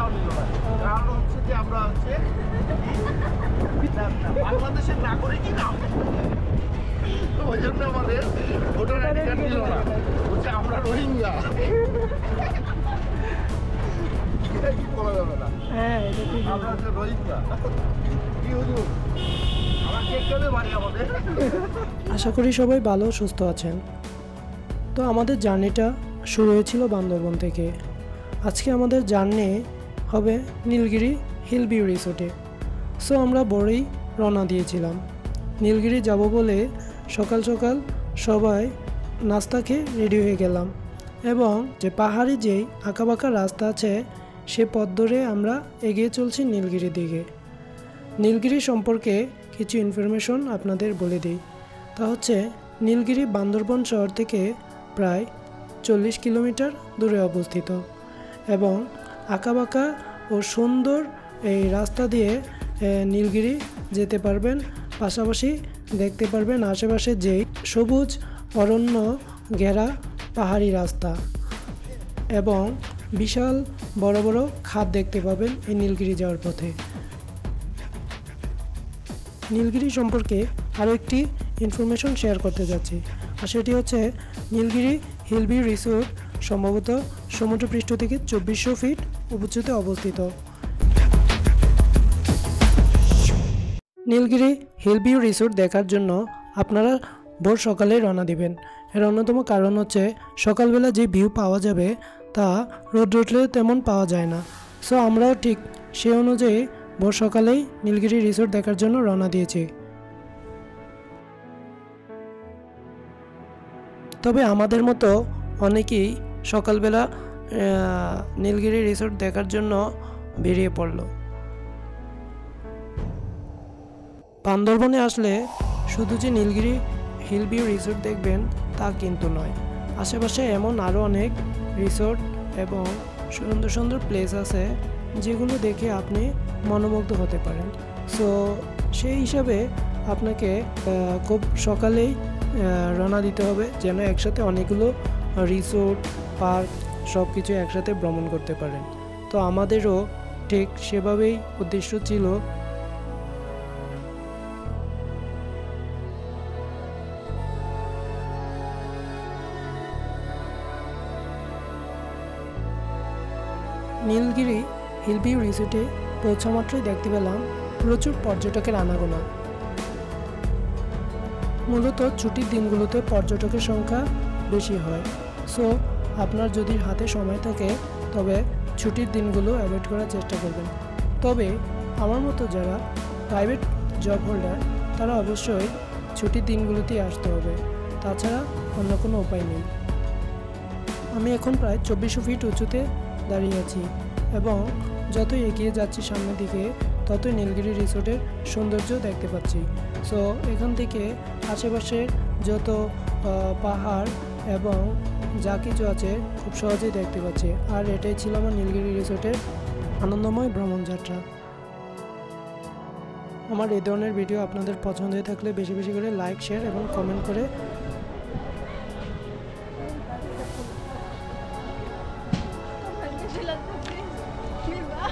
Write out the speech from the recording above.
টাকাও নিল না। কারণ হচ্ছে যে আমরা হচ্ছে বাংলাদেশের নাগরিকই না, ওই জন্য আমাদের ভোটার আইডি কার্ড নিল না, বলছে আমরা রোহিঙ্গা। কি বলা যাবে না, আমরা হচ্ছে রোহিঙ্গা। কি হুজুর, আমরা চেক করে মারি আমাদের। আশা করি সবাই ভালো সুস্থ আছেন। তো আমাদের জার্নিটা শুরু হয়েছিল বান্দরবন থেকে। আজকে আমাদের জার্নি হবে নীলগিরি হিল ভিউ রিসোর্টে। সো আমরা ভোরেই রওনা দিয়েছিলাম। নীলগিরি যাব বলে সকাল সকাল সবাই নাস্তা খেয়ে রেডি হয়ে গেলাম এবং যে পাহাড়ি যেই আঁকাবাঁকা রাস্তা আছে সে পথ ধরে আমরা এগিয়ে চলছি নীলগিরির দিকে। নীলগিরি সম্পর্কে কিছু ইনফরমেশন আপনাদের বলে দিই। তা হচ্ছে নীলগিরি বান্দরবন শহর থেকে প্রায় 40 কিলোমিটার দূরে অবস্থিত এবং আঁকাবাঁকা ও সুন্দর এই রাস্তা দিয়ে নীলগিরি যেতে পারবেন। পাশাপাশি দেখতে পারবেন আশেপাশে যেই সবুজ অরণ্য ঘেরা পাহাড়ি রাস্তা এবং বিশাল বড় বড় খাদ দেখতে পাবেন এই নীলগিরি যাওয়ার পথে। নীলগিরি সম্পর্কে আরও একটি ইনফরমেশন শেয়ার করতে যাচ্ছি, আর সেটি হচ্ছে নীলগিরি হিল ভিউ রিসোর্ট সম্ভবত সমুদ্রপৃষ্ঠ থেকে 2400 ফিট উচ্চতাতে অবস্থিত। নীলগিরি হিল ভিউ রিসোর্ট দেখার জন্য আপনারা ভোর সকালে রওনা দিবেন। এর অন্যতম কারণ হচ্ছে সকালবেলা যে ভিউ পাওয়া যাবে তা রোদ উঠলে তেমন পাওয়া যায় না। সো আমরাও ঠিক সে অনুযায়ী ভোর সকালেই নীলগিরি রিসোর্ট দেখার জন্য রওনা দিয়েছি। তবে আমাদের মতো অনেকেই সকালবেলা নীলগিরি রিসোর্ট দেখার জন্য বেরিয়ে পড়ল। বান্দরবনে আসলে শুধু যে নীলগিরি হিল ভিউ রিসোর্ট দেখবেন তা কিন্তু নয়, আশেপাশে এমন আরও অনেক রিসোর্ট এবং সুন্দর সুন্দর প্লেস আছে যেগুলো দেখে আপনি মনোমুগ্ধ হতে পারেন। সো সেই হিসাবে আপনাকে খুব সকালেই রওনা দিতে হবে যেন একসাথে অনেকগুলো রিসোর্ট পার্ক সব কিছু একসাথে ভ্রমণ করতে পারেন। তো আমাদেরও ঠিক সেভাবেই উদ্দেশ্য ছিল। নীলগিরি হিল ভিউ রিসোর্টে পৌঁছামাত্রই দেখতে পেলাম প্রচুর পর্যটকের আনাগোনা। মূলত ছুটির দিনগুলোতে পর্যটকের সংখ্যা বেশি হয়। সো আপনার যদি হাতে সময় থাকে তবে ছুটির দিনগুলো অ্যাভয়েড করার চেষ্টা করবেন। তবে আমার মতো যারা প্রাইভেট জব হোল্ডার তারা অবশ্যই ছুটির দিনগুলোতেই আসতে হবে, তাছাড়া অন্য কোনো উপায় নেই। আমি এখন প্রায় 2400 ফিট উঁচুতে দাঁড়িয়ে আছি এবং যতই এগিয়ে যাচ্ছি সামনের দিকে ততই নীলগিরি রিসোর্টের সৌন্দর্য দেখতে পাচ্ছি। সো এখান থেকে আশেপাশের যত পাহাড় এবং যা কিছু আছে খুব সহজেই দেখতে পাচ্ছি। আর এটাই ছিল আমার নীলগিরি রিসোর্টের আনন্দময় ভ্রমণযাত্রা। আমার এই ধরনের ভিডিও আপনাদের পছন্দ হয়ে থাকলে বেশি বেশি করে লাইক, শেয়ার এবং কমেন্ট করে Viva!